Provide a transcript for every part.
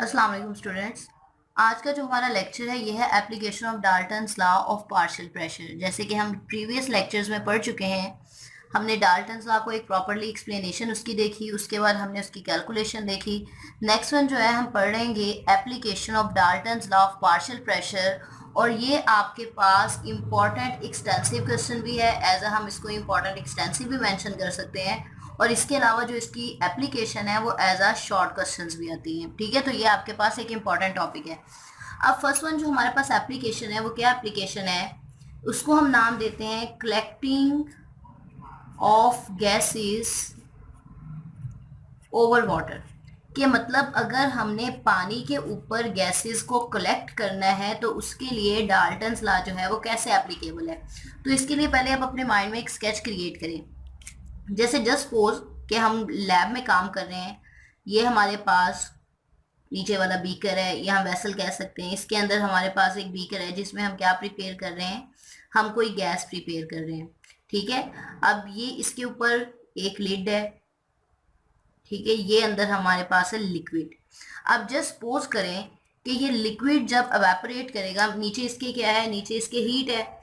अस्सलाम वालेकुम स्टूडेंट्स। आज का जो हमारा लेक्चर है ये है application of Dalton's law of partial pressure. जैसे कि हम प्रीवियस लेक्चर्स में पढ़ चुके हैं, हमने डाल्टन्स लॉ को एक प्रॉपरली एक्सप्लेनेशन उसकी देखी, उसके बाद हमने उसकी कैलकुलेशन देखी। नेक्स्ट वन जो है हम पढ़ेंगे application of Dalton's law of partial pressure, और ये आपके पास इम्पॉर्टेंट एक्सटेंसिव क्वेश्चन भी है। एज अ हम इसको इम्पॉर्टेंट एक्सटेंसिव भी मेंशन कर सकते हैं, और इसके अलावा जो इसकी एप्लीकेशन है वो एज अ शॉर्ट क्वेश्चंस भी आती हैं। ठीक है, तो ये आपके पास एक इम्पॉर्टेंट टॉपिक है। अब फर्स्ट वन जो हमारे पास एप्लीकेशन है वो क्या एप्लीकेशन है, उसको हम नाम देते हैं collecting of gases over water. के मतलब अगर हमने पानी के ऊपर गैसेस को कलेक्ट करना है तो उसके लिए डाल्टन्स लॉ जो है वो कैसे एप्लीकेबल है। तो इसके लिए पहले आप अपने माइंड में एक स्केच क्रिएट करें। जैसे जस्ट सपोज कि हम लैब में काम कर रहे हैं, ये हमारे पास नीचे वाला बीकर है, या हम वेसल कह सकते हैं। इसके अंदर हमारे पास एक बीकर है जिसमें हम क्या प्रिपेयर कर रहे हैं, हम कोई गैस प्रिपेयर कर रहे हैं। ठीक है, अब ये इसके ऊपर एक लिड है। ठीक है, ये अंदर हमारे पास है लिक्विड। अब जस्ट सपोज करें कि ये लिक्विड जब एवेपोरेट करेगा, नीचे इसके क्या है, नीचे इसके हीट है।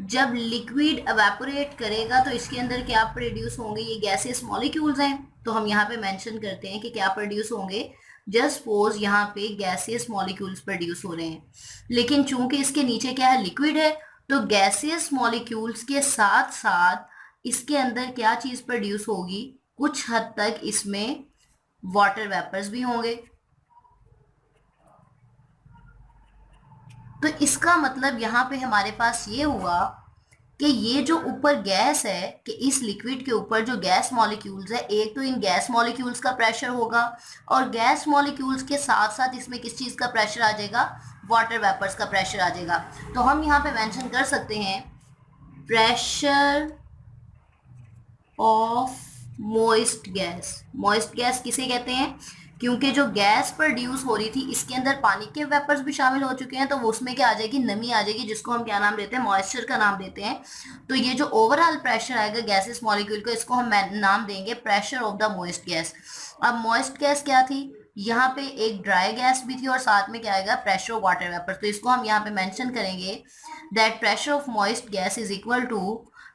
जब लिक्विड एवेपोरेट करेगा तो इसके अंदर क्या प्रोड्यूस होंगे, ये गैसेस मॉलिक्यूल्स हैं, तो हम यहाँ पे मेंशन करते हैं कि क्या प्रोड्यूस होंगे। जस्ट सपोज यहाँ पे गैसियस मॉलिक्यूल्स प्रोड्यूस हो रहे हैं, लेकिन चूंकि इसके नीचे क्या है, लिक्विड है, तो गैसियस मॉलिक्यूल्स के साथ साथ इसके अंदर क्या चीज प्रोड्यूस होगी, कुछ हद तक इसमें वाटर वेपर्स भी होंगे। तो इसका मतलब यहाँ पे हमारे पास ये हुआ कि ये जो ऊपर गैस है, कि इस लिक्विड के ऊपर जो गैस मॉलिक्यूल्स है, एक तो इन गैस मॉलिक्यूल्स का प्रेशर होगा, और गैस मॉलिक्यूल्स के साथ साथ इसमें किस चीज़ का प्रेशर आ जाएगा, वाटर वेपर्स का प्रेशर आ जाएगा। तो हम यहाँ पे मेंशन कर सकते हैं pressure of moist gas. Moist gas किसे कहते हैं, क्योंकि जो गैस प्रोड्यूस हो रही थी इसके अंदर पानी के वेपर्स भी शामिल हो चुके हैं, तो वो उसमें क्या आ जाएगी, नमी आ जाएगी, जिसको हम क्या नाम देते हैं, मॉइस्चर का नाम देते हैं। तो ये जो ओवरऑल प्रेशर आएगा गैसेस मॉलिक्यूल का, इसको हम नाम देंगे pressure of the moist gas. अब मॉइस्ट गैस क्या थी, यहाँ पे एक ड्राई गैस भी थी, और साथ में क्या आएगा, प्रेशर ऑफ वाटर वेपर। तो इसको हम यहाँ पे मेंशन करेंगे that pressure of moist gas is equal to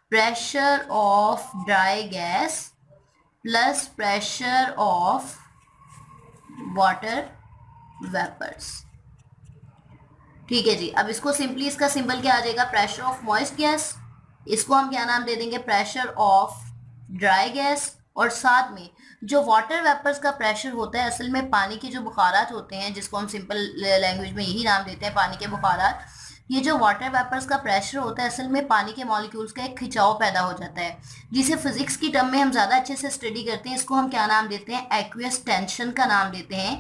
pressure of dry gas plus pressure of water vapours. ठीक है जी, अब इसको सिंपली इसका सिंबल क्या आ जाएगा, प्रेशर ऑफ मॉइस्ट गैस। इसको हम क्या नाम दे देंगे, प्रेशर ऑफ ड्राई गैस। और साथ में जो वाटर वेपर्स का प्रेशर होता है, असल में पानी के जो बुखारात होते हैं, जिसको हम सिंपल लैंग्वेज में यही नाम देते हैं, पानी के बुखारात। ये जो वाटर वेपर्स का प्रेशर होता है, असल में पानी के मॉलिक्यूल्स का एक खिंचाव पैदा हो जाता है, जिसे फिजिक्स की टर्म में हम ज़्यादा अच्छे से स्टडी करते हैं। इसको हम क्या नाम देते हैं, एक्वियस टेंशन का नाम देते हैं।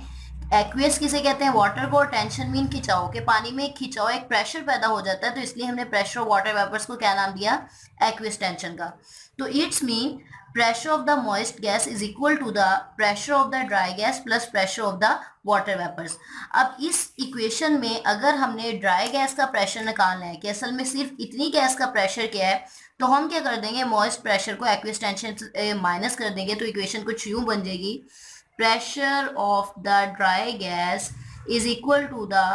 एक्वियस किसे कहते हैं, वाटर को, और टेंशन मीन खिंचाव, के पानी में एक खिंचाव, एक प्रेशर पैदा हो जाता है, तो इसलिए हमने प्रेशर ऑफ वाटर वेपर्स को क्या नाम दिया, एक्वियस टेंशन का। तो it's mean pressure of the moist gas is equal to the pressure of the dry gas plus pressure of the water vapors। अब इस इक्वेशन में अगर हमने ड्राई गैस का प्रेशर निकालना है कि असल में सिर्फ इतनी गैस का प्रेशर क्या है, तो हम क्या कर देंगे, मॉइस्ट प्रेशर को एक्वियस टेंशन से माइनस कर देंगे, तो इक्वेशन कुछ यूं बन जाएगी, pressure of the dry gas is equal to the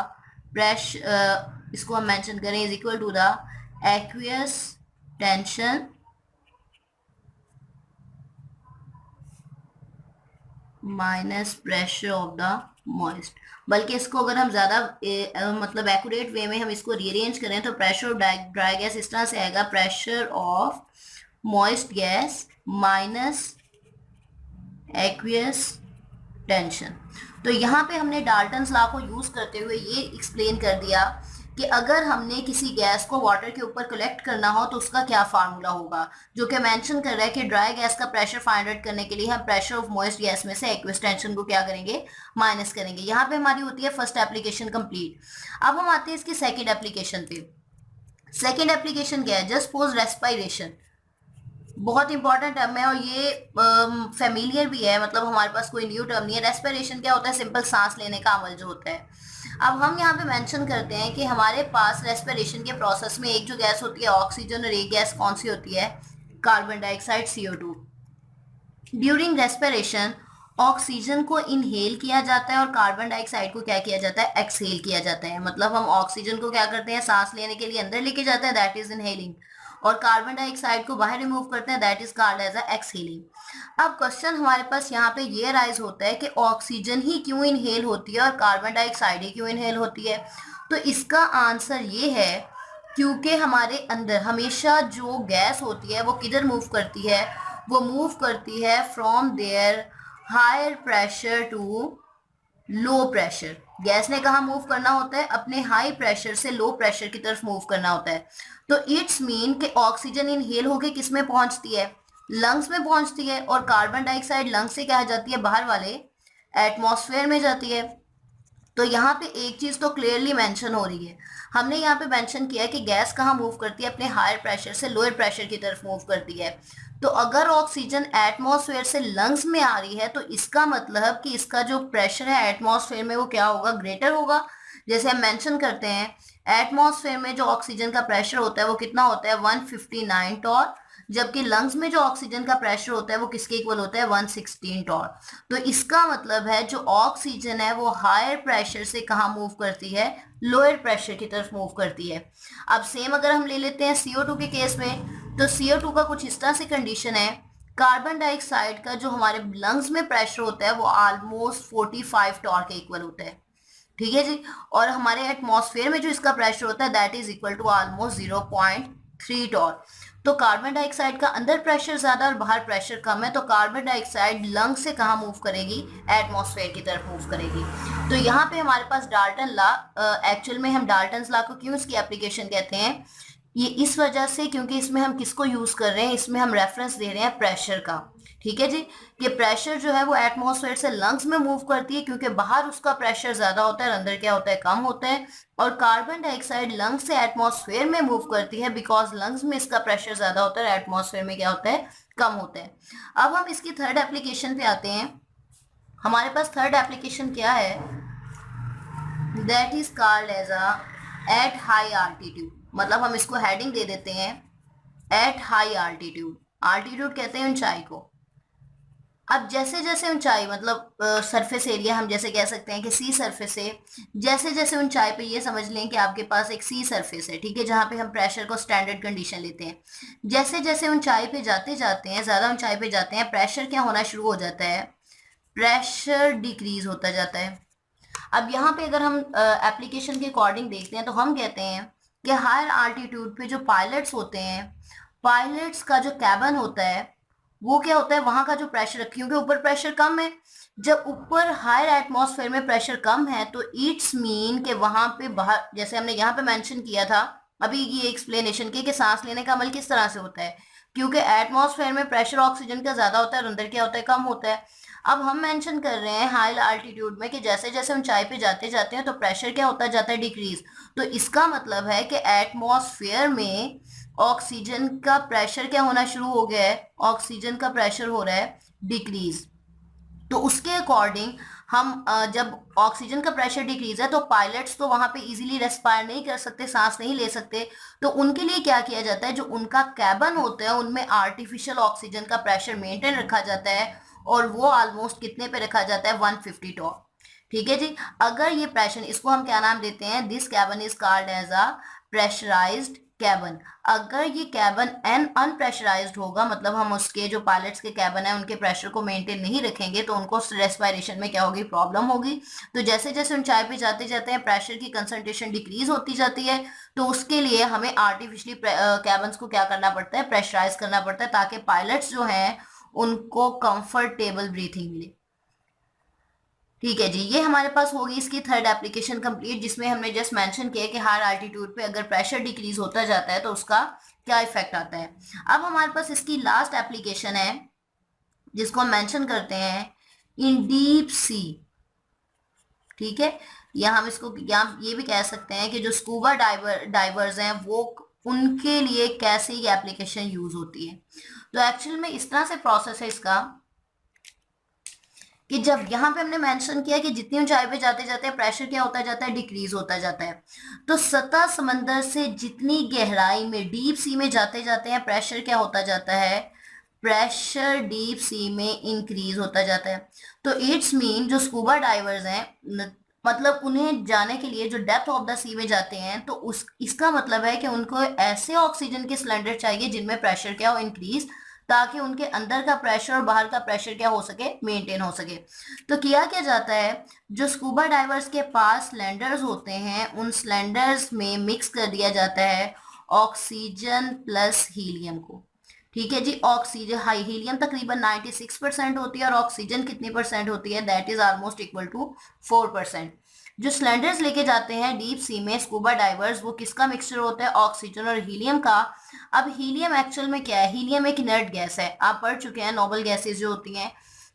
pressure, इसको हम मेंशन करें, is equal to the aqueous tension minus pressure of the moist. बल्कि इसको अगर हम ज़्यादा मतलब एक्यूरेट वे में हम इसको रीअरेंज करें, तो प्रेशर ऑफ ड्राई गैस इस तरह से आएगा, pressure of moist gas minus aqueous tension. तो यहाँ पे हमने डाल्टन्स लॉ को यूज़ करते हुए ये एक्सप्लेन कर दिया कि अगर हमने किसी गैस को वाटर के ऊपर कलेक्ट करना हो तो उसका क्या फार्मूला होगा, जो कि मेंशन कर रहा है कि ड्राई गैस का प्रेशर फाइंड आउट करने के लिए हम प्रेशर ऑफ मॉइस्ट गैस में से एक्वियस टेंशन को क्या करेंगे, माइनस करेंगे। यहाँ पे हमारी होती है फर्स्ट एप्लीकेशन कंप्लीट। अब हम आते हैं इसकी सेकेंड एप्लीकेशन पे। सेकेंड एप्लीकेशन क्या है, जस्ट सपोज रेस्पिरेशन। बहुत इंपॉर्टेंट टर्म है, और ये फेमिलियर भी है, मतलब हमारे पास कोई न्यू टर्म नहीं है। रेस्पिरेशन क्या होता है, सिंपल सांस लेने का अमल जो होता है। अब हम यहाँ पे मेंशन करते हैं कि हमारे पास रेस्पिरेशन के प्रोसेस में एक जो गैस होती है ऑक्सीजन, और एक गैस कौन सी होती है, carbon dioxide, CO2। During respiration oxygen को इनहेल किया जाता है और कार्बन डाइऑक्साइड को क्या किया जाता है, एक्सहेल किया जाता है। मतलब हम ऑक्सीजन को क्या करते हैं, सांस लेने के लिए अंदर लेके जाते हैं, दैट इज इनहेलिंग, और कार्बन डाइऑक्साइड को बाहर रिमूव करते हैं, that is called as exhaling. अब क्वेश्चन हमारे पास यहाँ पे ये राइज होता है कि ऑक्सीजन ही क्यों इनहेल होती है और कार्बन डाइऑक्साइड ही क्यों इनहेल होती है। तो इसका आंसर ये है क्योंकि हमारे अंदर हमेशा जो गैस होती है वो किधर मूव करती है, वो मूव करती है from their higher pressure to low pressure. Gas ने कहा मूव करना होता है, अपने हाई प्रेशर से लो प्रेशर की तरफ मूव करना होता है। तो इट्स मीन कि ऑक्सीजन इनहेल होके किस में पहुंचती है, लंग्स में पहुंचती है, और कार्बन डाइऑक्साइड लंग्स से क्या जाती है, बाहर वाले एटमॉस्फेयर में जाती है। तो यहाँ पे एक चीज तो क्लियरली मेंशन हो रही है, हमने यहाँ पे मेंशन किया है कि गैस कहाँ मूव करती है, अपने हायर प्रेशर से लोअर प्रेशर की तरफ मूव करती है। तो अगर ऑक्सीजन एटमॉस्फेयर से लंग्स में आ रही है तो इसका मतलब कि इसका जो प्रेशर है एटमॉस्फेयर में वो क्या होगा, ग्रेटर होगा। जैसे हम मेंशन करते हैं एटमॉस्फेयर में जो ऑक्सीजन का प्रेशर होता है वो कितना होता है, 159 टॉर, जबकि लंग्स में जो ऑक्सीजन का प्रेशर होता है वो किसके इक्वल होता है, 116 टॉर। तो इसका मतलब है जो ऑक्सीजन है वो हायर प्रेशर से कहाँ मूव करती है, लोअर प्रेशर की तरफ मूव करती है। अब सेम अगर हम ले लेते हैं CO2 के केस में, तो CO2 का कुछ इस तरह से कंडीशन है, कार्बन डाइऑक्साइड का जो हमारे लंग्स में प्रेशर होता है वो ऑलमोस्ट 45 टॉर के इक्वल होता है, ठीक है जी। और हमारे एटमॉस्फेयर में जो इसका प्रेशर होता है that is equal to almost 0.3 torr. तो कार्बन डाइऑक्साइड का अंदर प्रेशर ज्यादा और बाहर प्रेशर कम है, तो कार्बन डाइऑक्साइड लंग से कहाँ मूव करेगी, एटमॉस्फेयर की तरफ मूव करेगी। तो यहाँ पे हमारे पास डाल्टन लॉ, एक्चुअल में हम डाल्टन्स लॉ को क्यों इसकी एप्लीकेशन कहते हैं, ये इस वजह से क्योंकि इसमें हम किसको यूज कर रहे हैं, इसमें हम रेफरेंस दे रहे हैं प्रेशर का, ठीक है जी। ये प्रेशर जो है वो एटमॉस्फेयर से लंग्स में मूव करती है क्योंकि बाहर उसका प्रेशर ज्यादा होता है, अंदर क्या होता है, कम होता है। और कार्बन डाइऑक्साइड लंग्स से एटमॉस्फेयर में मूव करती है बिकॉज लंग्स में इसका प्रेशर ज्यादा होता है, एटमॉस्फेयर में क्या होता है, कम होता है। अब हम इसकी थर्ड एप्लीकेशन पे आते हैं। हमारे पास थर्ड एप्लीकेशन क्या है, that is called as a at high altitude. मतलब हम इसको हेडिंग दे देते हैं एट हाई आल्टीट्यूड। आल्टीट्यूड कहते हैं ऊंचाई को। अब जैसे जैसे ऊंचाई मतलब सरफेस एरिया हम जैसे कह सकते हैं कि सी सरफेस है, जैसे जैसे ऊंचाई पे ये समझ लें कि आपके पास एक सी सरफेस है, ठीक है, जहाँ पे हम प्रेशर को स्टैंडर्ड कंडीशन लेते हैं। जैसे जैसे ऊंचाई पे जाते जाते हैं, ज्यादा ऊंचाई पे जाते हैं, प्रेशर क्या होना शुरू हो जाता है, प्रेशर डिक्रीज होता जाता है। अब यहाँ पे अगर हम एप्लीकेशन के अकॉर्डिंग देखते हैं तो हम कहते हैं कि हायर आल्टीट्यूड पे जो पायलट्स होते हैं, पायलट्स का जो कैबन होता है वो क्या होता है, वहां का जो प्रेशर, क्योंकि ऊपर प्रेशर कम है, जब ऊपर हायर एटमॉस्फेयर में प्रेशर कम है तो इट्स मीन कि वहां पे बाहर, जैसे हमने यहाँ पे मेंशन किया था अभी ये एक्सप्लेनेशन की कि सांस लेने का अमल किस तरह से होता है, क्योंकि एटमॉस्फेयर में प्रेशर ऑक्सीजन का ज्यादा होता है और अंदर क्या होता है, कम होता है। अब हम मेंशन कर रहे हैं हाई अल्टीट्यूड में कि जैसे जैसे ऊंचाई पे जाते जाते हैं तो प्रेशर क्या होता जाता है, डिक्रीज। तो इसका मतलब है कि एटमॉस्फेयर में ऑक्सीजन का प्रेशर क्या होना शुरू हो गया है, ऑक्सीजन का प्रेशर हो रहा है डिक्रीज। तो उसके अकॉर्डिंग हम जब ऑक्सीजन का प्रेशर डिक्रीज है तो पायलट्स तो वहां पे इजीली रेस्पायर नहीं कर सकते, सांस नहीं ले सकते। तो उनके लिए क्या किया जाता है, जो उनका कैबन होता है उनमें आर्टिफिशियल ऑक्सीजन का प्रेशर मेंटेन रखा जाता है, और वो ऑलमोस्ट कितने पे रखा जाता है, 150 टॉर, ठीक है जी। अगर ये प्रेशर, इसको हम क्या नाम देते हैं, this cabin is called as a pressurised cabin. अगर ये कैबन अनप्रेशराइज्ड होगा, मतलब हम उसके जो पायलट्स के कैबन है उनके प्रेशर को मेंटेन नहीं रखेंगे तो उनको रेस्पिरेशन में क्या होगी, प्रॉब्लम होगी। तो जैसे जैसे ऊंचाई पे जाते जाते हैं प्रेशर की कंसंट्रेशन डिक्रीज होती जाती है, तो उसके लिए हमें आर्टिफिशियली कैबन्स को क्या करना पड़ता है, प्रेशराइज करना पड़ता है, ताकि पायलट्स जो हैं उनको कंफर्टेबल ब्रीथिंग मिले, ठीक है जी। ये हमारे पास होगी इसकी थर्ड एप्लीकेशन कंप्लीट, जिसमें हमने जस्ट मेंशन किया कि हायर अल्टीट्यूड पे अगर प्रेशर डिक्रीज होता जाता है तो उसका क्या इफेक्ट आता है। अब हमारे पास इसकी लास्ट एप्लीकेशन है जिसको हम मेंशन करते हैं इन डीप सी, ठीक है, या हम इसको या ये भी कह सकते हैं कि जो स्कूबा डाइवर्स हैं वो, उनके लिए कैसे ये एप्लीकेशन यूज होती है। तो एक्चुअल में इस तरह से प्रोसेस है इसका कि जब यहाँ पे हमने मेंशन किया कि जितनी ऊंचाई पे जाते जाते हैं प्रेशर क्या होता जाता है, डिक्रीज होता जाता है। तो सतह समंदर से जितनी गहराई में, डीप सी में जाते जाते हैं, प्रेशर क्या होता जाता है, प्रेशर डीप सी में इंक्रीज होता जाता है। तो इट्स मीन जो स्कूबा डाइवर्स हैं, मतलब उन्हें जाने के लिए जो डेप्थ ऑफ द सी में जाते हैं, तो उस इसका मतलब है कि उनको ऐसे ऑक्सीजन के सिलेंडर चाहिए जिनमें प्रेशर क्या हो, इंक्रीज, ताकि उनके अंदर का प्रेशर और बाहर का प्रेशर क्या हो सके, मेंटेन हो सके। तो किया क्या जाता है, जो स्कूबा डाइवर्स के पास सिलेंडर्स होते हैं, उन सिलेंडर्स में मिक्स कर दिया जाता है ऑक्सीजन प्लस हीलियम को। ठीक है जी, ऑक्सीजन, हाई हीलियम तकरीबन 96% होती है और ऑक्सीजन कितनी परसेंट होती है, that is almost equal to 4%। जो सिलेंडर्स लेके जाते हैं डीप सी में स्कूबा डाइवर्स, वो किसका मिक्सचर होता है, ऑक्सीजन और हीलियम का। अब हीलियम एक्चुअल में क्या है, हीलियम एक इनर्ट गैस है, आप पढ़ चुके हैं नोबल गैसेज जो होती हैं,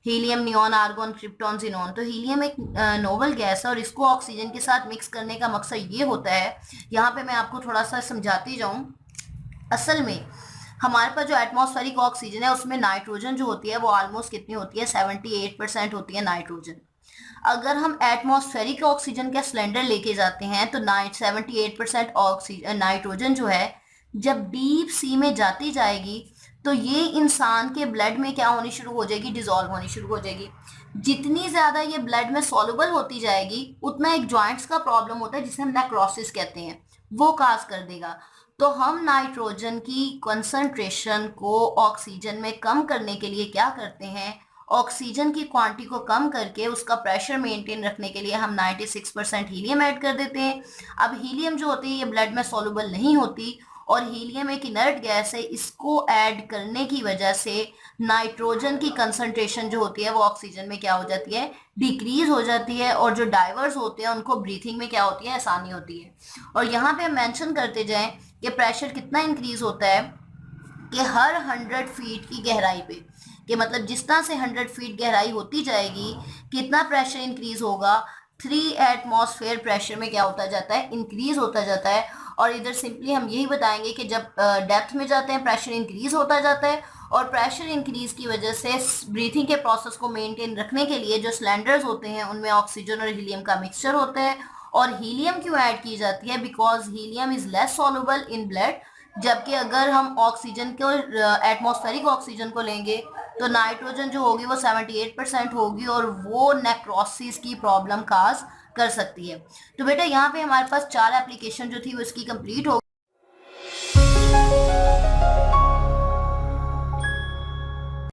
helium, neon, argon, krypton, xenon. तो हीलियम एक नोबल गैस है और इसको ऑक्सीजन के साथ मिक्स करने का मकसद ये होता है, यहाँ पे मैं आपको थोड़ा सा समझाती जाऊँ। असल में हमारे पास जो एटमॉस्फेरिक ऑक्सीजन है उसमें नाइट्रोजन जो होती है वो ऑलमोस्ट कितनी होती है, 78% होती है नाइट्रोजन। अगर हम एटमॉस्फेरिक ऑक्सीजन का सिलेंडर लेके जाते हैं तो 78% ऑक्सीजन नाइट्रोजन जो है जब डीप सी में जाती जाएगी तो ये इंसान के ब्लड में क्या होनी शुरू हो जाएगी, डिजोल्व होनी शुरू हो जाएगी। जितनी ज्यादा ये ब्लड में सॉल्युबल होती जाएगी उतना एक जॉइंट्स का प्रॉब्लम होता है जिसे हम नेक्रोसिस कहते हैं, वो काज कर देगा। तो हम नाइट्रोजन की कंसंट्रेशन को ऑक्सीजन में कम करने के लिए क्या करते हैं, ऑक्सीजन की क्वांटिटी को कम करके उसका प्रेशर मेंटेन रखने के लिए हम 96% हीलियम ऐड कर देते हैं। अब हीलियम जो होती है ये ब्लड में सॉल्युबल नहीं होती और हीलियम एक इनर्ट गैस है, इसको ऐड करने की वजह से नाइट्रोजन की कंसंट्रेशन जो होती है वो ऑक्सीजन में क्या हो जाती है, डिक्रीज हो जाती है, और जो डाइवर्स होते हैं उनको ब्रीथिंग में क्या होती है, आसानी होती है। और यहाँ पे हम मेंशन करते जाएं कि प्रेशर कितना इंक्रीज होता है कि हर 100 फीट की गहराई पे, कि मतलब जिस तरह से 100 फीट गहराई होती जाएगी कितना प्रेशर इंक्रीज होगा, 3 एटमॉस्फेयर प्रेशर में क्या होता जाता है, इंक्रीज होता जाता है। और इधर सिंपली हम यही बताएंगे कि जब डेप्थ में जाते हैं प्रेशर इंक्रीज होता जाता है, और प्रेशर इंक्रीज की वजह से ब्रीथिंग के प्रोसेस को मेंटेन रखने के लिए जो सिलेंडर्स होते हैं उनमें ऑक्सीजन और हीलियम का मिक्सचर होता है। और हीलियम क्यों ऐड की जाती है, because helium is less soluble in blood, जबकि अगर हम ऑक्सीजन को, एटमॉस्फेरिक ऑक्सीजन को लेंगे तो नाइट्रोजन जो होगी वो 78% होगी और वो नेक्रोसिस की प्रॉब्लम काज कर सकती है। तो बेटा यहाँ पे हमारे पास 4 एप्लीकेशन जो थी वो इसकी कंप्लीट हो